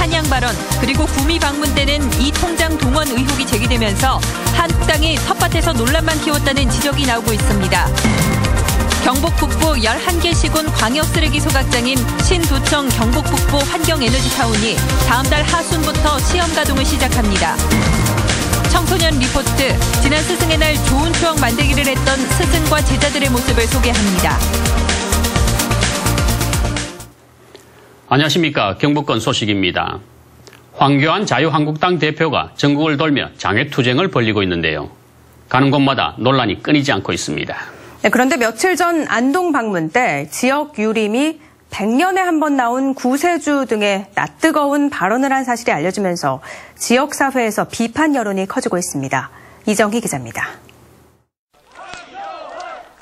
한양 발언 그리고 구미 방문 때는 이 통장 동원 의혹이 제기되면서 한국당이 텃밭에서 논란만 키웠다는 지적이 나오고 있습니다. 경북 북부 11개 시군 광역쓰레기 소각장인 신도청 경북 북부 환경에너지타운이 다음 달 하순부터 시험 가동을 시작합니다. 청소년 리포트, 지난 스승의 날 좋은 추억 만들기를 했던 스승과 제자들의 모습을 소개합니다. 안녕하십니까. 경북권 소식입니다. 황교안 자유한국당 대표가 전국을 돌며 장외투쟁을 벌이고 있는데요. 가는 곳마다 논란이 끊이지 않고 있습니다. 네, 그런데 며칠 전 안동 방문 때 지역 유림이 100년에 한 번 나온 구세주 등의 낯뜨거운 발언을 한 사실이 알려지면서 지역사회에서 비판 여론이 커지고 있습니다. 이정희 기자입니다.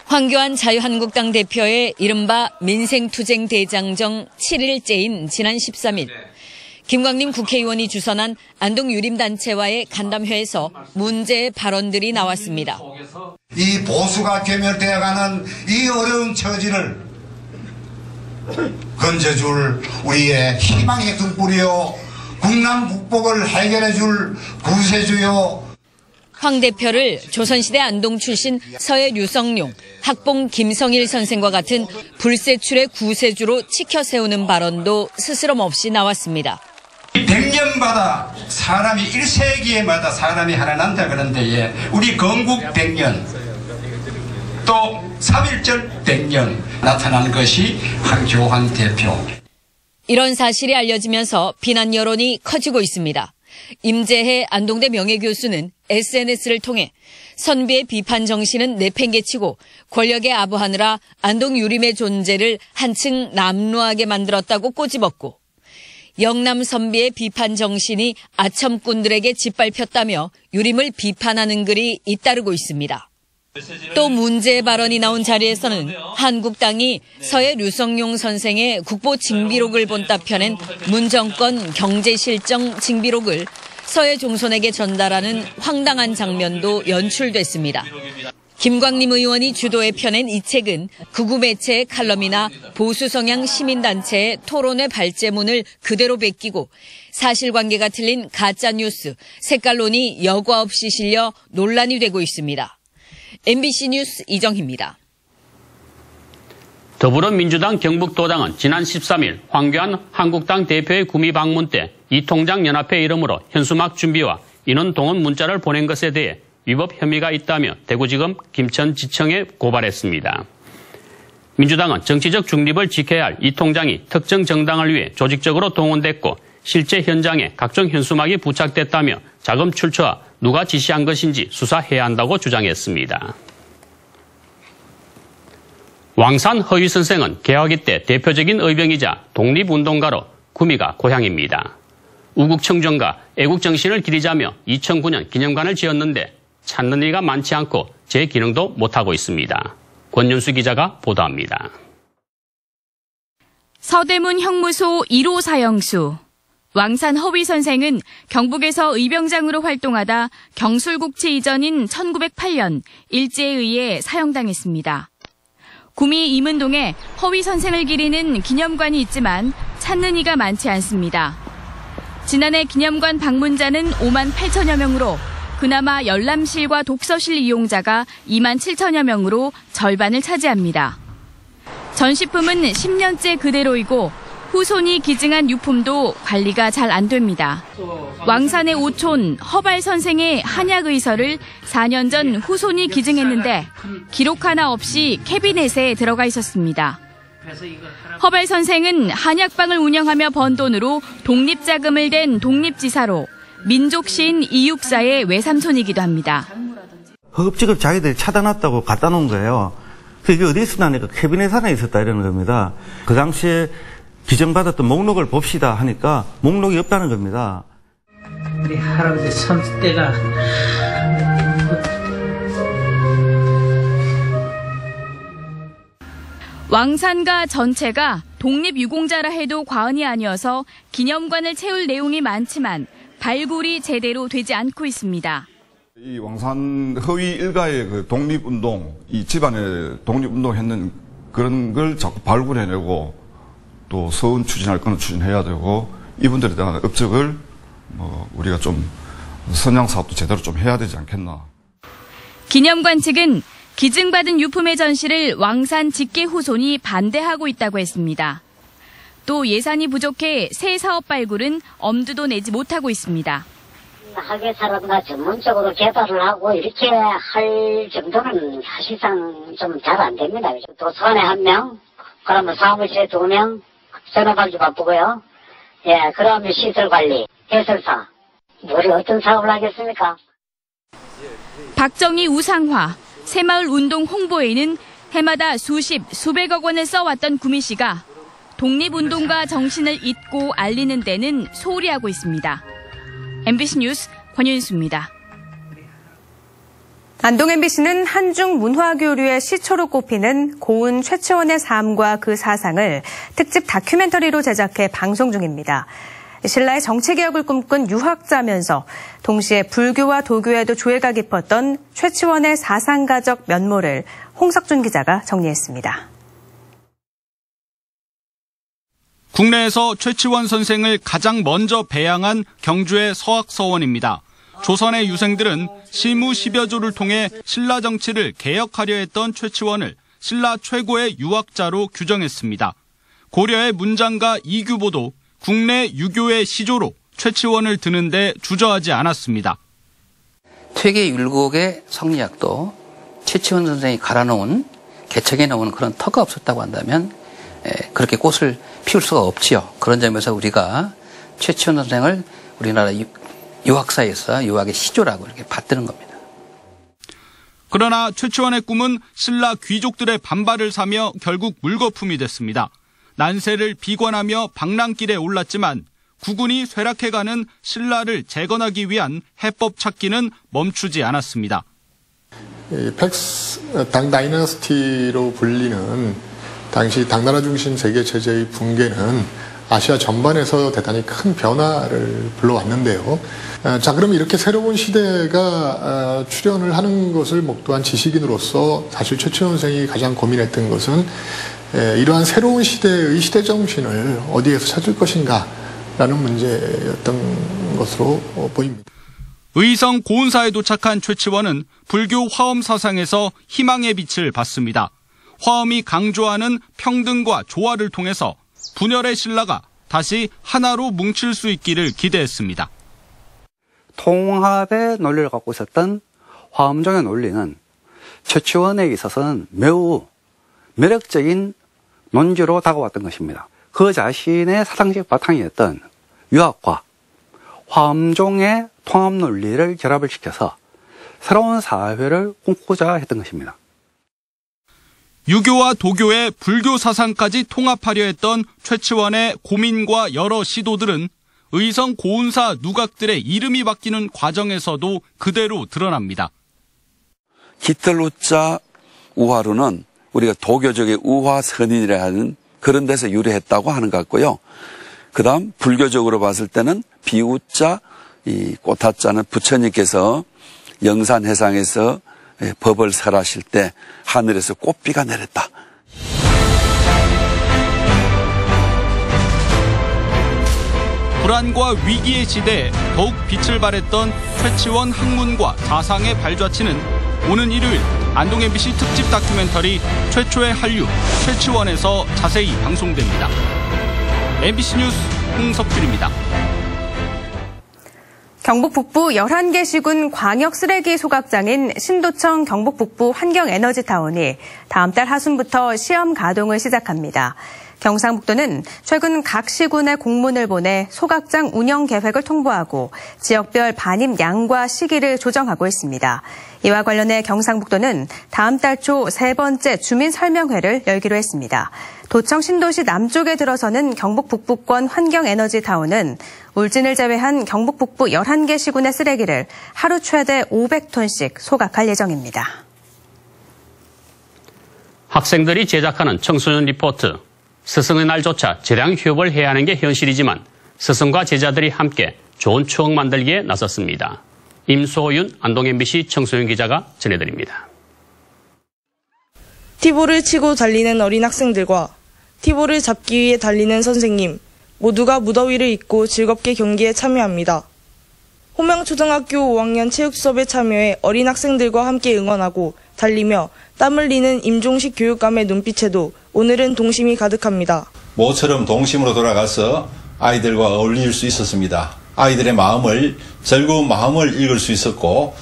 황교안 자유한국당 대표의 이른바 민생투쟁 대장정 7일째인 지난 13일 김광림 국회의원이 주선한 안동 유림단체와의 간담회에서 문제의 발언들이 나왔습니다. 이 보수가 괴멸되어가는 이 어려운 처지를 건져줄 우리의 희망의 등불이요, 국난 북복을 해결해줄 구세주요. 황 대표를 조선시대 안동 출신 서해 류성룡, 학봉 김성일 선생과 같은 불세출의 구세주로 치켜세우는 발언도 스스럼 없이 나왔습니다. 100년마다 사람이 1세기에마다 사람이 하나 난다 그런데 우리 건국 100년 또 3.1절 100년 나타난 것이 황교안 대표. 이런 사실이 알려지면서 비난 여론이 커지고 있습니다. 임재해 안동대 명예교수는 SNS를 통해 선비의 비판 정신은 내팽개치고 권력에 아부하느라 안동 유림의 존재를 한층 남루하게 만들었다고 꼬집었고 영남 선비의 비판 정신이 아첨꾼들에게 짓밟혔다며 유림을 비판하는 글이 잇따르고 있습니다. 또 문제의 발언이 나온 자리에서는 한국당이 서해 류성룡 선생의 국보 징비록을 본따 펴낸 문정권 경제실정 징비록을 서해 종손에게 전달하는 황당한 장면도 연출됐습니다. 김광림 의원이 주도해 펴낸 이 책은 극우 매체의 칼럼이나 보수 성향 시민단체의 토론회 발제문을 그대로 베끼고 사실관계가 틀린 가짜뉴스, 색깔론이 여과 없이 실려 논란이 되고 있습니다. MBC 뉴스 이정희입니다. 더불어민주당 경북도당은 지난 13일 황교안 한국당 대표의 구미 방문 때 이 통장 연합회 이름으로 현수막 준비와 인원 동원 문자를 보낸 것에 대해 위법 혐의가 있다며 대구지검 김천지청에 고발했습니다. 민주당은 정치적 중립을 지켜야 할 이 통장이 특정 정당을 위해 조직적으로 동원됐고 실제 현장에 각종 현수막이 부착됐다며 자금 출처와 누가 지시한 것인지 수사해야 한다고 주장했습니다. 왕산 허위 선생은 개화기 때 대표적인 의병이자 독립운동가로 구미가 고향입니다. 우국청정과 애국정신을 기리자며 2009년 기념관을 지었는데 찾는 이가 많지 않고 제 기능도 못하고 있습니다. 권윤수 기자가 보도합니다. 서대문 형무소 1호 사형수 왕산 허위 선생은 경북에서 의병장으로 활동하다 경술국치 이전인 1908년 일제에 의해 사형당했습니다. 구미 이문동에 허위 선생을 기리는 기념관이 있지만 찾는 이가 많지 않습니다. 지난해 기념관 방문자는 5만 8천여 명으로 그나마 열람실과 독서실 이용자가 2만 7천여 명으로 절반을 차지합니다. 전시품은 10년째 그대로이고 후손이 기증한 유품도 관리가 잘 안 됩니다. 왕산의 오촌 허발 선생의 한약 의서를 4년 전 후손이 기증했는데 기록 하나 없이 캐비넷에 들어가 있었습니다. 허발 선생은 한약방을 운영하며 번 돈으로 독립자금을 댄 독립지사로 민족시인 이육사의 외삼촌이기도 합니다. 허겁지겁 자기들이 찾아놨다고 갖다 놓은 거예요. 그래서 이게 어디 있었나니까 캐비넷 안에 있었다 이러는 겁니다. 그 당시에 기증받았던 목록을 봅시다 하니까 목록이 없다는 겁니다. 우리 할아버지 손 때가 왕산가 전체가 독립유공자라 해도 과언이 아니어서 기념관을 채울 내용이 많지만 발굴이 제대로 되지 않고 있습니다. 이 왕산 허위 일가의 그 독립운동, 이 집안에 독립운동했는 그런 걸 자꾸 발굴해내고 또 서운 추진할 거는 추진해야 되고 이분들에 대한 업적을 우리가 좀 선양 사업도 제대로 좀 해야 되지 않겠나. 기념관 측은 기증받은 유품의 전시를 왕산 직계 후손이 반대하고 있다고 했습니다. 또 예산이 부족해 새 사업 발굴은 엄두도 내지 못하고 있습니다. 학예사라든가 전문적으로 개발을 하고 이렇게 할 정도는 사실상 좀 잘 안 됩니다. 도서관에 1명, 그러면 사무실에 2명, 전화받기 바쁘고요. 예, 그러면 시설관리, 해설사, 뭐를 어떤 사업을 하겠습니까? 박정희 우상화, 새마을 운동 홍보에는 해마다 수백억 원을 써왔던 구미 씨가 독립운동가 정신을 잊고 알리는 데는 소홀히 하고 있습니다. MBC 뉴스 권윤수입니다. 안동 MBC는 한중 문화교류의 시초로 꼽히는 고은 최치원의 삶과 그 사상을 특집 다큐멘터리로 제작해 방송 중입니다. 신라의 정치개혁을 꿈꾼 유학자면서 동시에 불교와 도교에도 조예가 깊었던 최치원의 사상가적 면모를 홍석준 기자가 정리했습니다. 국내에서 최치원 선생을 가장 먼저 배양한 경주의 서학서원입니다. 조선의 유생들은 실무 10여조를 통해 신라 정치를 개혁하려 했던 최치원을 신라 최고의 유학자로 규정했습니다. 고려의 문장가 이규보도 국내 유교의 시조로 최치원을 드는데 주저하지 않았습니다. 퇴계 율곡의 성리학도 최치원 선생이 갈아놓은 개척해 놓은 그런 터가 없었다고 한다면 그렇게 꽃을 피울 수가 없지요. 그런 점에서 우리가 최치원 선생을 우리나라 유학사에서 유학의 시조라고 이렇게 받드는 겁니다. 그러나 최치원의 꿈은 신라 귀족들의 반발을 사며 결국 물거품이 됐습니다. 난세를 비관하며 방랑길에 올랐지만 국운이 쇠락해가는 신라를 재건하기 위한 해법 찾기는 멈추지 않았습니다. 당 다이너스티로 불리는 당시 당나라 중심 세계 체제의 붕괴는 아시아 전반에서 대단히 큰 변화를 불러왔는데요. 자, 그럼 이렇게 새로운 시대가 출현을 하는 것을 목도한 지식인으로서 사실 최치원 선생이 가장 고민했던 것은 이러한 새로운 시대의 시대 정신을 어디에서 찾을 것인가라는 문제였던 것으로 보입니다. 의성 고운사에 도착한 최치원은 불교 화엄 사상에서 희망의 빛을 받습니다. 화엄이 강조하는 평등과 조화를 통해서 분열의 신라가 다시 하나로 뭉칠 수 있기를 기대했습니다. 통합의 논리를 갖고 있었던 화엄종의 논리는 최치원에 있어서는 매우 매력적인 논지로 다가왔던 것입니다. 그 자신의 사상적 바탕이었던 유학과 화엄종의 통합 논리를 결합을 시켜서 새로운 사회를 꿈꾸자 했던 것입니다. 유교와 도교의 불교 사상까지 통합하려 했던 최치원의 고민과 여러 시도들은 의성 고운사 누각들의 이름이 바뀌는 과정에서도 그대로 드러납니다. 깃털우자 우화루는 우리가 도교적의 우화선인이라 하는 그런 데서 유래했다고 하는 것 같고요. 그 다음 불교적으로 봤을 때는 비우자, 이 꽃화자는 부처님께서 영산해상에서 법을 설하실 때 하늘에서 꽃비가 내렸다. 불안과 위기의 시대에 더욱 빛을 발했던 최치원 학문과 사상의 발자취는 오는 일요일 안동 MBC 특집 다큐멘터리 최초의 한류 최치원에서 자세히 방송됩니다. MBC 뉴스 홍석준입니다. 경북 북부 11개 시군 광역 쓰레기 소각장인 신도청 경북 북부 환경에너지타운이 다음 달 하순부터 시험 가동을 시작합니다. 경상북도는 최근 각 시군에 공문을 보내 소각장 운영 계획을 통보하고 지역별 반입 양과 시기를 조정하고 있습니다. 이와 관련해 경상북도는 다음 달 초 3번째 주민설명회를 열기로 했습니다. 도청 신도시 남쪽에 들어서는 경북 북부권 환경에너지타운은 울진을 제외한 경북 북부 11개 시군의 쓰레기를 하루 최대 500톤씩 소각할 예정입니다. 학생들이 제작하는 청소년 리포트. 스승의 날조차 재량 휴업을 해야 하는 게 현실이지만 스승과 제자들이 함께 좋은 추억 만들기에 나섰습니다. 임소윤 안동 MBC 청소년 기자가 전해드립니다. 티볼을 치고 달리는 어린 학생들과 티볼을 잡기 위해 달리는 선생님, 모두가 무더위를 잊고 즐겁게 경기에 참여합니다. 호명초등학교 5학년 체육 수업에 참여해 어린 학생들과 함께 응원하고 달리며 땀 흘리는 임종식 교육감의 눈빛에도 오늘은 동심이 가득합니다. 모처럼 동심으로 돌아가서 아이들과 어울릴 수 있었습니다. 아이들의 마음을, 즐거운 마음을 읽을 수 있었고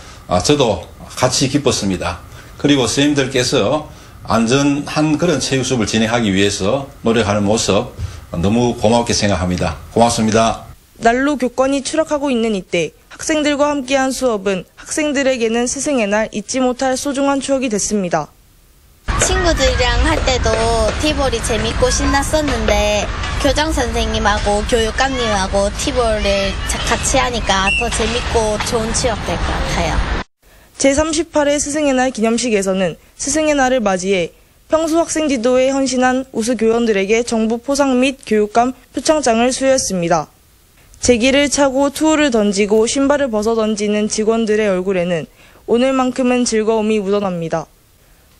저도 같이 기뻤습니다. 그리고 선생님들께서 안전한 그런 체육 수업을 진행하기 위해서 노력하는 모습 너무 고맙게 생각합니다. 고맙습니다. 날로 교권이 추락하고 있는 이때 학생들과 함께한 수업은 학생들에게는 스승의 날 잊지 못할 소중한 추억이 됐습니다. 친구들이랑 할 때도 티볼이 재밌고 신났었는데 교장 선생님하고 교육감님하고 티볼을 같이 하니까 더 재밌고 좋은 추억 될 것 같아요. 제38회 스승의 날 기념식에서는 스승의 날을 맞이해 평소 학생 지도에 헌신한 우수 교원들에게 정부 포상 및 교육감 표창장을 수여했습니다. 제기를 차고 투호를 던지고 신발을 벗어 던지는 직원들의 얼굴에는 오늘만큼은 즐거움이 묻어납니다.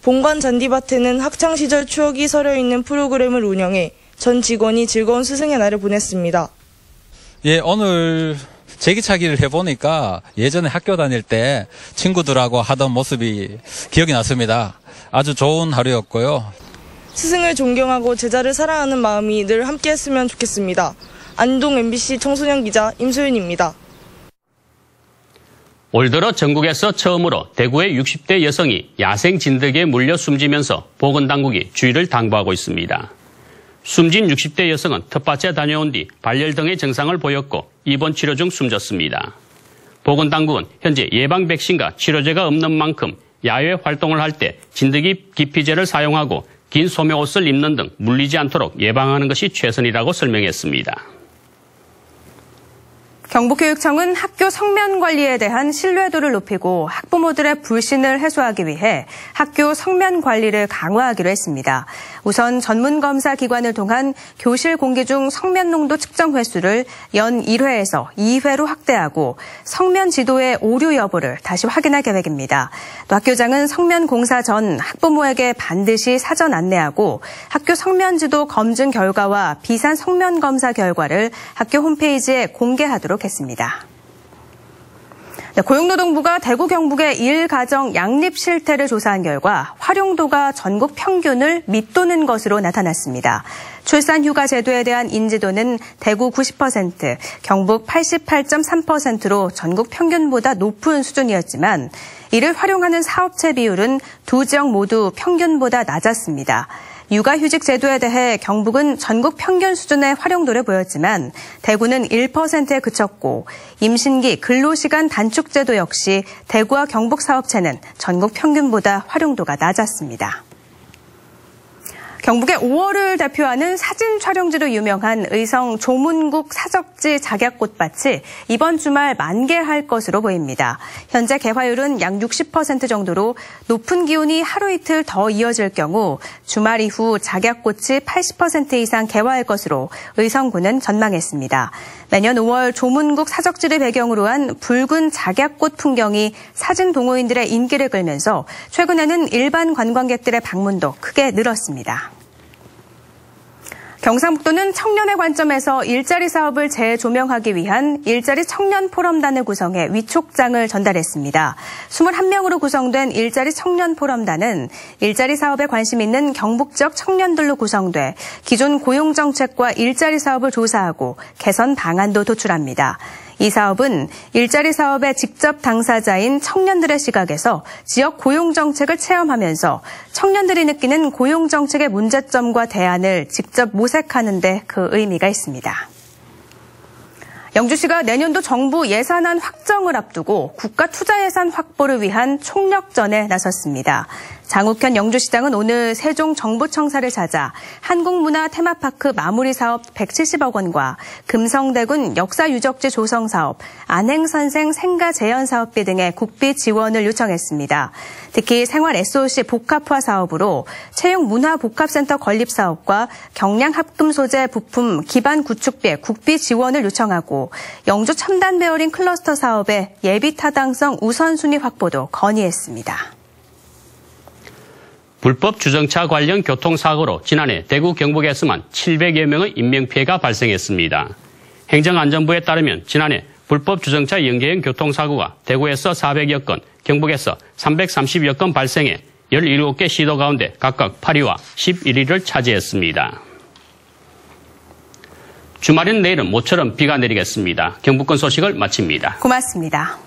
본관 잔디밭에는 학창시절 추억이 서려있는 프로그램을 운영해 전 직원이 즐거운 스승의 날을 보냈습니다. 예, 오늘 제기차기를 해보니까 예전에 학교 다닐 때 친구들하고 하던 모습이 기억이 났습니다. 아주 좋은 하루였고요. 스승을 존경하고 제자를 사랑하는 마음이 늘 함께했으면 좋겠습니다. 안동 MBC 청소년 기자 임소윤입니다. 올 들어 전국에서 처음으로 대구의 60대 여성이 야생 진드기에 물려 숨지면서 보건당국이 주의를 당부하고 있습니다. 숨진 60대 여성은 텃밭에 다녀온 뒤 발열 등의 증상을 보였고 입원 치료 중 숨졌습니다. 보건당국은 현재 예방 백신과 치료제가 없는 만큼 야외 활동을 할 때 진드기 기피제를 사용하고 긴 소매옷을 입는 등 물리지 않도록 예방하는 것이 최선이라고 설명했습니다. 경북교육청은 학교 성면 관리에 대한 신뢰도를 높이고 학부모들의 불신을 해소하기 위해 학교 성면 관리를 강화하기로 했습니다. 우선 전문검사 기관을 통한 교실 공기 중 성면 농도 측정 횟수를 연 1회에서 2회로 확대하고 성면 지도의 오류 여부를 다시 확인할 계획입니다. 또 학교장은 성면 공사 전 학부모에게 반드시 사전 안내하고 학교 성면 지도 검증 결과와 비산 성면 검사 결과를 학교 홈페이지에 공개하도록 했습니다. 고용노동부가 대구 경북의 일가정 양립 실태를 조사한 결과 활용도가 전국 평균을 밑도는 것으로 나타났습니다. 출산휴가 제도에 대한 인지도는 대구 90%, 경북 88.3%로 전국 평균보다 높은 수준이었지만 이를 활용하는 사업체 비율은 두 지역 모두 평균보다 낮았습니다. 육아휴직 제도에 대해 경북은 전국 평균 수준의 활용도를 보였지만 대구는 1%에 그쳤고 임신기 근로시간 단축 제도 역시 대구와 경북 사업체는 전국 평균보다 활용도가 낮았습니다. 경북의 5월을 대표하는 사진 촬영지로 유명한 의성 조문국 사적지 작약꽃밭이 이번 주말 만개할 것으로 보입니다. 현재 개화율은 약 60% 정도로 높은 기온이 하루 이틀 더 이어질 경우 주말 이후 작약꽃이 80% 이상 개화할 것으로 의성군은 전망했습니다. 매년 5월 조문국 사적지를 배경으로 한 붉은 작약꽃 풍경이 사진 동호인들의 인기를 끌면서 최근에는 일반 관광객들의 방문도 크게 늘었습니다. 경상북도는 청년의 관점에서 일자리 사업을 재조명하기 위한 일자리 청년 포럼단을 구성해 위촉장을 전달했습니다. 21명으로 구성된 일자리 청년 포럼단은 일자리 사업에 관심 있는 경북 지역 청년들로 구성돼 기존 고용 정책과 일자리 사업을 조사하고 개선 방안도 도출합니다. 이 사업은 일자리 사업의 직접 당사자인 청년들의 시각에서 지역 고용 정책을 체험하면서 청년들이 느끼는 고용 정책의 문제점과 대안을 직접 모색하는 데 그 의미가 있습니다. 영주시가 내년도 정부 예산안 확정을 앞두고 국가 투자 예산 확보를 위한 총력전에 나섰습니다. 장욱현 영주시장은 오늘 세종 정부청사를 찾아 한국문화 테마파크 마무리 사업 170억 원과 금성대군 역사유적지 조성 사업, 안행선생 생가 재현 사업비 등의 국비 지원을 요청했습니다. 특히 생활 SOC 복합화 사업으로 체육문화복합센터 건립 사업과 경량합금 소재 부품 기반 구축비의 국비 지원을 요청하고 영주 첨단 베어링 클러스터 사업의 예비 타당성 우선순위 확보도 건의했습니다. 불법 주정차 관련 교통사고로 지난해 대구 경북에서만 700여 명의 인명피해가 발생했습니다. 행정안전부에 따르면 지난해 불법 주정차 연계형 교통사고가 대구에서 400여 건, 경북에서 330여 건 발생해 17개 시도 가운데 각각 8위와 11위를 차지했습니다. 주말인 내일은 모처럼 비가 내리겠습니다. 경북권 소식을 마칩니다. 고맙습니다.